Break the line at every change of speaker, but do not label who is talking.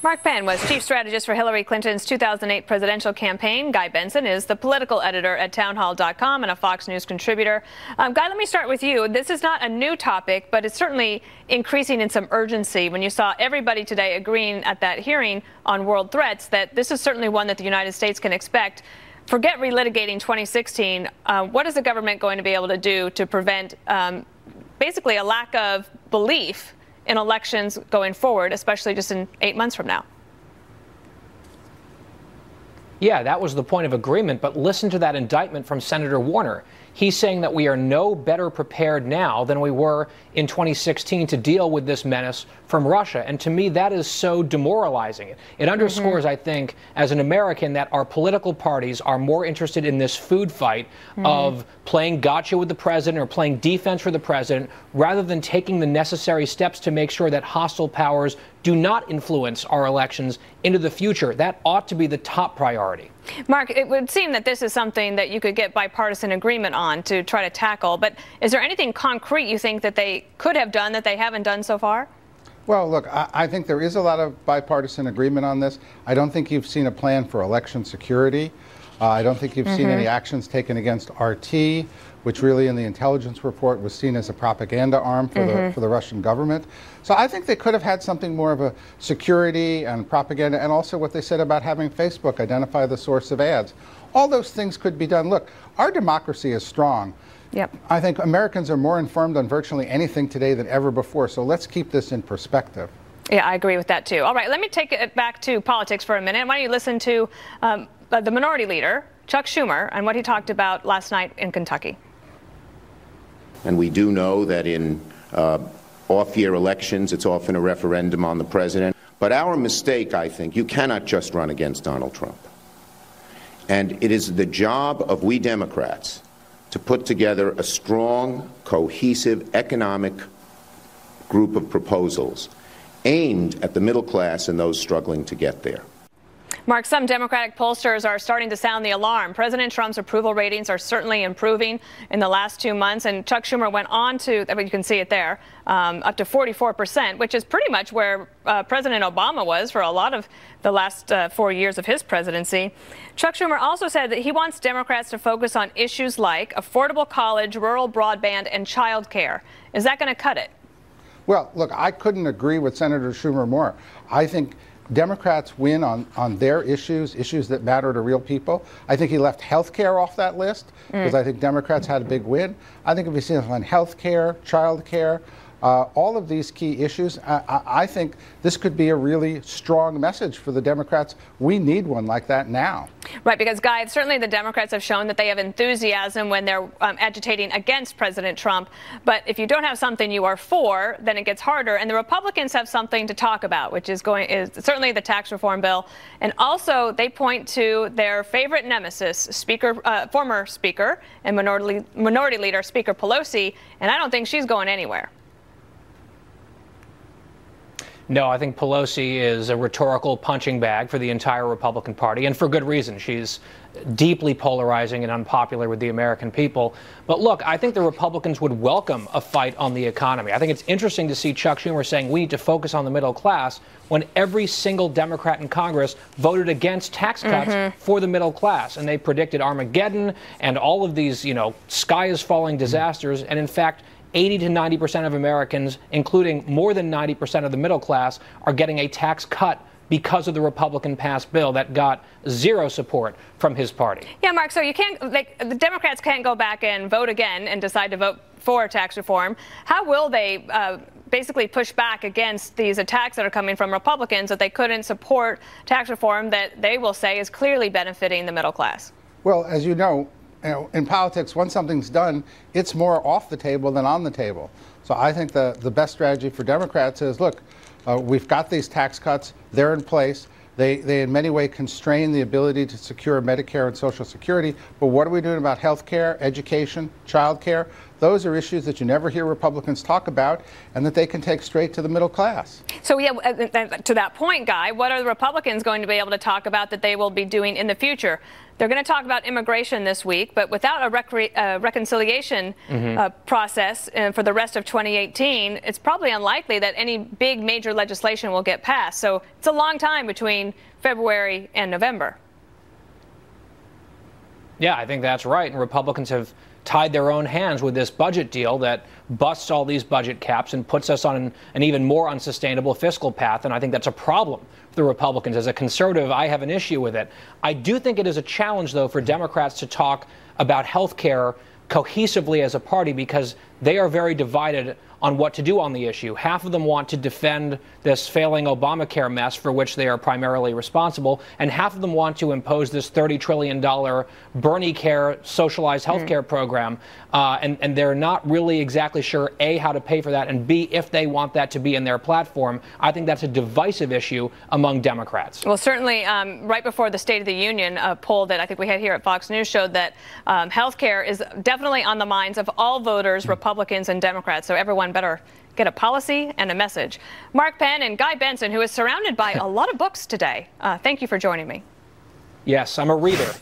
Mark Penn was chief strategist for Hillary Clinton's 2008 presidential campaign. Guy Benson is the political editor at townhall.com and a Fox News contributor. Guy, let me start with you. This is not a new topic, but it's certainly increasing in some urgency when you saw everybody today agreeing at that hearing on world threats that this is certainly one that the United States can expect. Forget relitigating 2016. What is the government going to be able to do to prevent basically a lack of belief in elections going forward, especially just in 8 months from now?
Yeah, that was the point of agreement, but listen to that indictment from Senator Warner. He's saying that we are no better prepared now than we were in 2016 to deal with this menace from Russia. And to me, that is so demoralizing. It underscores, I think, as an American, that our political parties are more interested in this food fight of playing gotcha with the president or playing defense for the president, rather than taking the necessary steps to make sure that hostile powers do not influence our elections into the future. That ought to be the top priority.
Mark, it would seem that this is something that you could get bipartisan agreement on to try to tackle. But is there anything concrete you think that they could have done that they haven't done so far?
Well, look, I think there is a lot of bipartisan agreement on this. I don't think you've seen a plan for election security. I don't think you've seen any actions taken against RT, which really in the intelligence report was seen as a propaganda arm for the Russian government. So I think they could have had something more of a security and propaganda, and also what they said about having Facebook identify the source of ads. All those things could be done. Look, our democracy is strong.
Yep.
I think Americans are more informed on virtually anything today than ever before, so let's keep this in perspective.
Yeah, I agree with that too. All right, let me take it back to politics for a minute. Why don't you listen to the minority leader, Chuck Schumer, and what he talked about last night in Kentucky.
And we do know that in off-year elections, it's often a referendum on the president. But our mistake, I think, you cannot just run against Donald Trump. And it is the job of we Democrats to put together a strong, cohesive economic group of proposals aimed at the middle class and those struggling to get there.
Mark, some Democratic pollsters are starting to sound the alarm. President Trump's approval ratings are certainly improving in the last 2 months, and Chuck Schumer went on to, you can see it there, up to 44%, which is pretty much where President Obama was for a lot of the last 4 years of his presidency. Chuck Schumer also said that he wants Democrats to focus on issues like affordable college, rural broadband, and child care. Is that going to cut it?
Well, look, I couldn't agree with Senator Schumer more. I think Democrats win on their issues that matter to real people. I think he left health care off that list because I think Democrats had a big win. I think if you see it on health care, child care, all of these key issues, I think this could be a really strong message for the Democrats. We need one like that now.
Right, because, Guy, certainly the Democrats have shown that they have enthusiasm when they're agitating against President Trump. But if you don't have something you are for, then it gets harder. And the Republicans have something to talk about, which is certainly the tax reform bill. And also they point to their favorite nemesis, former Speaker and Minority Leader Speaker Pelosi. And I don't think she's going anywhere.
No, I think Pelosi is a rhetorical punching bag for the entire Republican Party, and for good reason. She's deeply polarizing and unpopular with the American people. But look, I think the Republicans would welcome a fight on the economy. I think it's interesting to see Chuck Schumer saying we need to focus on the middle class when every single Democrat in Congress voted against tax cuts for the middle class. And they predicted Armageddon and all of these, sky is falling disasters. And in fact, 80 to 90% of Americans, including more than 90% of the middle class, are getting a tax cut because of the Republican passed bill that got zero support from his party. Yeah,
Mark, so you can't, the Democrats can't go back and vote again and decide to vote for tax reform. How will they basically push back against these attacks that are coming from Republicans that they couldn't support tax reform that they will say is clearly benefiting the middle class?
Well, as you know, in politics, once something's done, it's more off the table than on the table. So I think the best strategy for Democrats is, look, we've got these tax cuts. They're in place. They in many ways constrain the ability to secure Medicare and Social Security. But what are we doing about health care, education, child care? those are issues that you never hear Republicans talk about and that they can take straight to the middle class.
So, yeah, to that point, Guy, what are the Republicans going to be able to talk about that they will be doing in the future? They're going to talk about immigration this week, but without a reconciliation process for the rest of 2018, it's probably unlikely that any big major legislation will get passed. So it's a long time between February and November.
Yeah, I think that's right. And Republicans have tied their own hands with this budget deal that busts all these budget caps and puts us on an even more unsustainable fiscal path. And I think that's a problem for the Republicans. As a conservative, I have an issue with it. I do think it is a challenge, though, for Democrats to talk about health care cohesively as a party, because they are very divided on what to do on the issue. Half of them want to defend this failing Obamacare mess for which they are primarily responsible, and half of them want to impose this $30 trillion Bernie Care socialized health care program, and they're not really exactly sure, A, how to pay for that, and B, if they want that to be in their platform. I think that's a divisive issue among Democrats.
Well, certainly, right before the State of the Union, a poll that I think we had here at Fox News showed that health care is definitely on the minds of all voters, Republicans and Democrats, so everyone better get a policy and a message. Mark Penn and Guy Benson, who is surrounded by a lot of books today. Thank you for joining me.
Yes, I'm a reader.